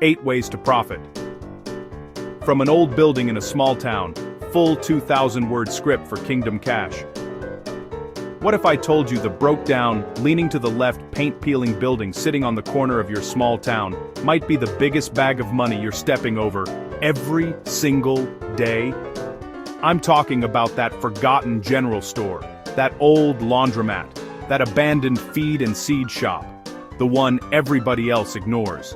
8 Ways to Profit. From an old building in a small town, full 2,000-word script for Kingdom Cash. What if I told you the broke-down, leaning to the left, paint-peeling building sitting on the corner of your small town might be the biggest bag of money you're stepping over every single day? I'm talking about that forgotten general store, that old laundromat, that abandoned feed and seed shop, the one everybody else ignores.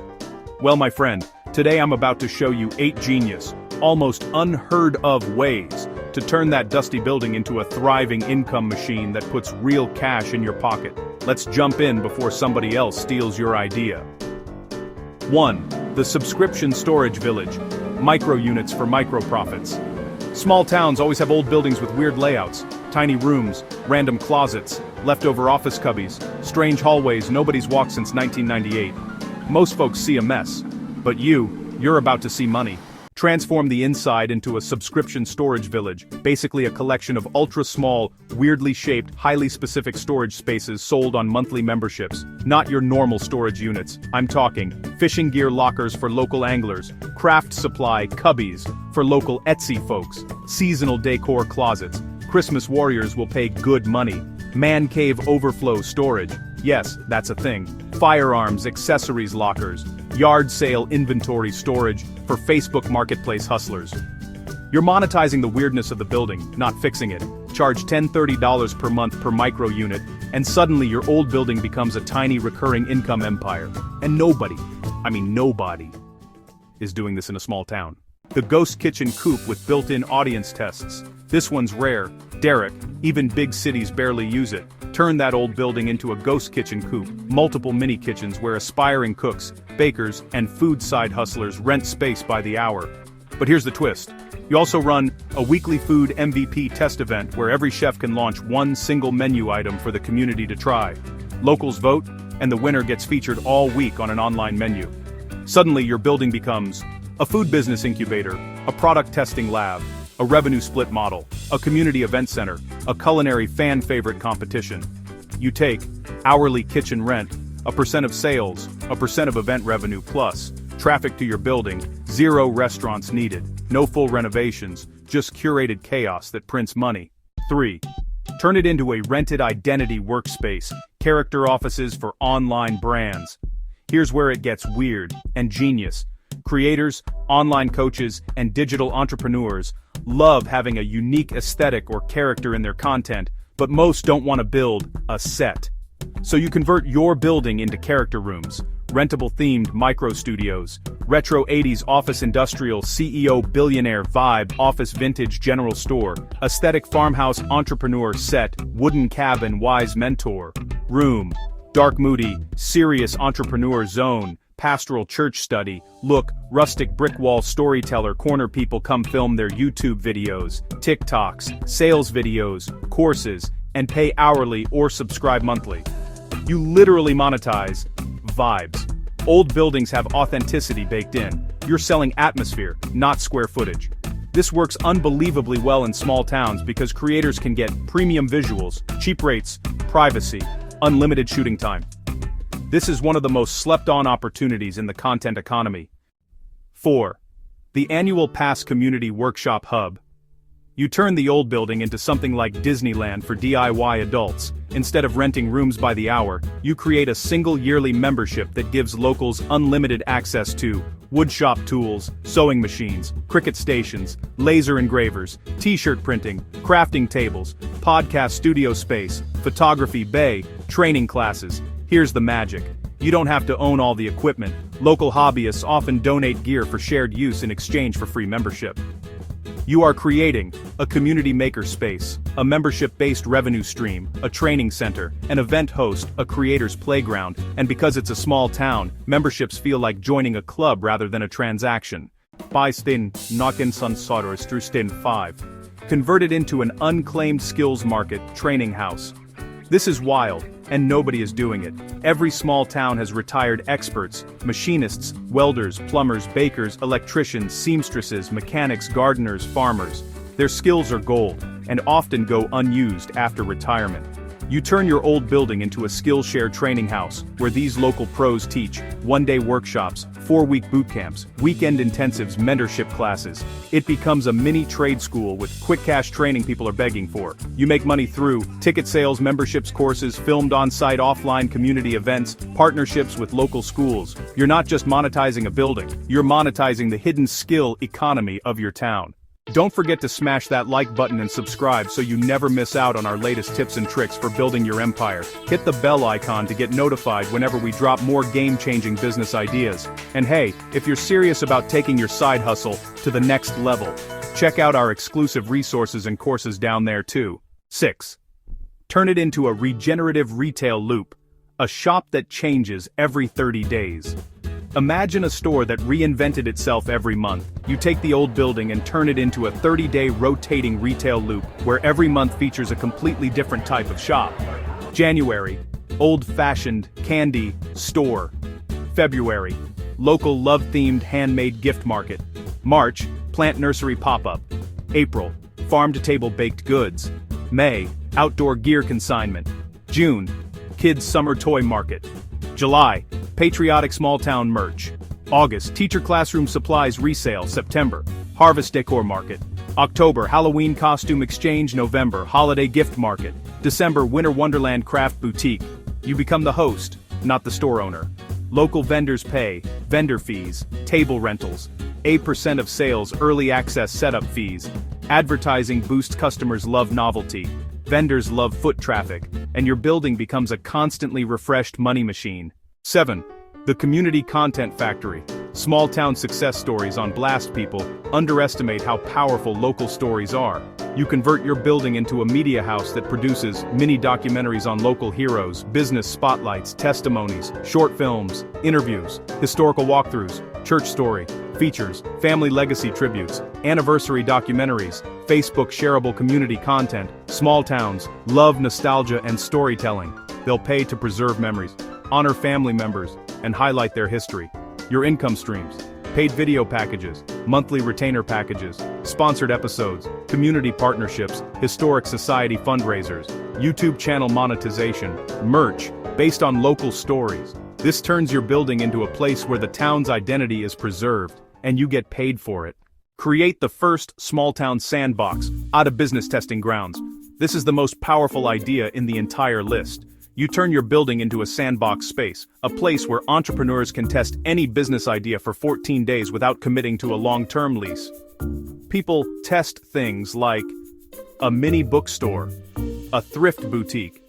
Well, my friend, today I'm about to show you 8 genius, almost unheard of ways to turn that dusty building into a thriving income machine that puts real cash in your pocket. Let's jump in before somebody else steals your idea. 1. The Subscription Storage Village. Micro units for micro profits. Small towns always have old buildings with weird layouts, tiny rooms, random closets, leftover office cubbies, strange hallways nobody's walked since 1998. Most folks see a mess, but you're about to see money. Transform the inside into a subscription storage village, basically a collection of ultra-small, weirdly shaped, highly specific storage spaces sold on monthly memberships. Not your normal storage units. I'm talking fishing gear lockers for local anglers, craft supply cubbies for local Etsy folks, seasonal decor closets. Christmas warriors will pay good money. Man cave overflow storage. Yes, that's a thing. Firearms, accessories lockers, yard sale inventory storage for Facebook Marketplace hustlers. You're monetizing the weirdness of the building, not fixing it. Charge $10-$30 per month per micro unit, and suddenly your old building becomes a tiny recurring income empire. And nobody is doing this in a small town. The Ghost Kitchen Coupe with built-in audience tests. This one's rare. Derek, even big cities barely use it. Turn that old building into a ghost kitchen coupe, multiple mini kitchens where aspiring cooks, bakers, and food side hustlers rent space by the hour. But here's the twist. You also run a weekly food MVP test event where every chef can launch one single menu item for the community to try. Locals vote, and the winner gets featured all week on an online menu. Suddenly your building becomes a food business incubator, a product testing lab, a revenue split model, a community event center, a culinary fan favorite competition. You take hourly kitchen rent, a % of sales, a % of event revenue plus traffic to your building, 0 restaurants needed, no full renovations, just curated chaos that prints money. 3. Turn it into a rented identity workspace, character offices for online brands. Here's where it gets weird and genius. Creators, online coaches, and digital entrepreneurs love having a unique aesthetic or character in their content, but most don't want to build a set. So you convert your building into character rooms, rentable themed micro studios, retro 80s office industrial CEO billionaire vibe office vintage general store, aesthetic farmhouse entrepreneur set, wooden cabin wise mentor, room, dark moody, serious entrepreneur zone, pastoral church study, look, rustic brick wall storyteller corner people come film their YouTube videos, TikToks, sales videos, courses, and pay hourly or subscribe monthly. You literally monetize vibes. Old buildings have authenticity baked in. You're selling atmosphere, not square footage. This works unbelievably well in small towns because creators can get premium visuals, cheap rates, privacy, unlimited shooting time. This is one of the most slept-on opportunities in the content economy. 4. The Annual Pass Community Workshop Hub. You turn the old building into something like Disneyland for DIY adults. Instead of renting rooms by the hour, you create a single yearly membership that gives locals unlimited access to woodshop tools, sewing machines, cricket stations, laser engravers, t-shirt printing, crafting tables, podcast studio space, photography bay, training classes. Here's the magic. You don't have to own all the equipment. Local hobbyists often donate gear for shared use in exchange for free membership. You are creating a community maker space, a membership-based revenue stream, a training center, an event host, a creator's playground, and because it's a small town, memberships feel like joining a club rather than a transaction. Bystein Nockensunsodders through 5. Convert it into an unclaimed skills market training house. This is wild, and nobody is doing it. Every small town has retired experts, machinists, welders, plumbers, bakers, electricians, seamstresses, mechanics, gardeners, farmers. Their skills are gold, and often go unused after retirement. You turn your old building into a Skillshare training house, where these local pros teach, one-day workshops, 4-week boot camps, weekend intensives, mentorship classes. It becomes a mini trade school with quick cash training people are begging for. You make money through ticket sales, memberships, courses, filmed on-site offline community events, partnerships with local schools. You're not just monetizing a building, you're monetizing the hidden skill economy of your town. Don't forget to smash that like button and subscribe so you never miss out on our latest tips and tricks for building your empire. Hit the bell icon to get notified whenever we drop more game-changing business ideas. And hey, if you're serious about taking your side hustle to the next level, check out our exclusive resources and courses down there too. 6. Turn it into a regenerative retail loop. A shop that changes every 30 days. Imagine a store that reinvented itself every month. You take the old building and turn it into a 30-day rotating retail loop, where every month features a completely different type of shop. January, old-fashioned candy store. February, local love-themed handmade gift market. March, plant nursery pop-up. April, farm-to-table baked goods. May, outdoor gear consignment. June, kids summer toy market. July, patriotic small-town merch. August, teacher classroom supplies resale. September, harvest decor market. October, Halloween costume exchange. November, holiday gift market. December, winter wonderland craft boutique. You become the host, not the store owner. Local vendors pay, vendor fees, table rentals, 8% of sales, early access setup fees. Advertising boosts customers love novelty. Vendors love foot traffic, and your building becomes a constantly refreshed money machine. 7. The Community Content Factory. Small-town success stories on Blast. People underestimate how powerful local stories are. You convert your building into a media house that produces mini documentaries on local heroes, business spotlights, testimonies, short films, interviews, historical walkthroughs, church story, features, family legacy tributes, anniversary documentaries, Facebook shareable community content. Small towns love nostalgia and storytelling. They'll pay to preserve memories, honor family members, and highlight their history. Your income streams: paid video packages, monthly retainer packages, sponsored episodes, community partnerships, historic society fundraisers, YouTube channel monetization, merch, based on local stories. This turns your building into a place where the town's identity is preserved, and you get paid for it. Create the first small-town sandbox, out of business testing grounds. This is the most powerful idea in the entire list. You turn your building into a sandbox space, a place where entrepreneurs can test any business idea for 14 days without committing to a long-term lease. People test things like a mini bookstore, a thrift boutique,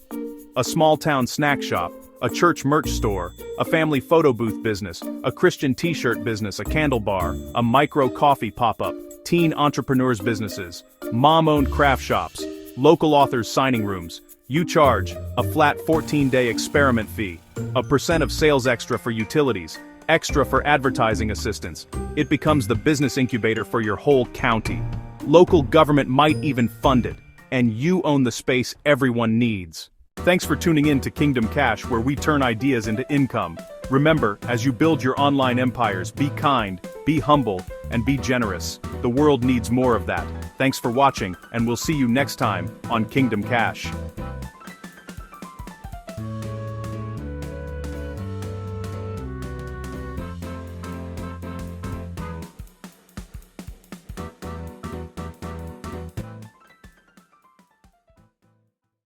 a small-town snack shop, a church merch store, a family photo booth business, a Christian t-shirt business, a candle bar, a micro coffee pop-up, teen entrepreneurs businesses, mom-owned craft shops, local authors signing rooms. You charge a flat 14-day experiment fee, a % of sales extra for utilities, extra for advertising assistance. It becomes the business incubator for your whole county. Local government might even fund it, and you own the space everyone needs. Thanks for tuning in to Kingdom Cash, where we turn ideas into income. Remember, as you build your online empires, be kind, be humble, and be generous. The world needs more of that. Thanks for watching, and we'll see you next time on Kingdom Cash.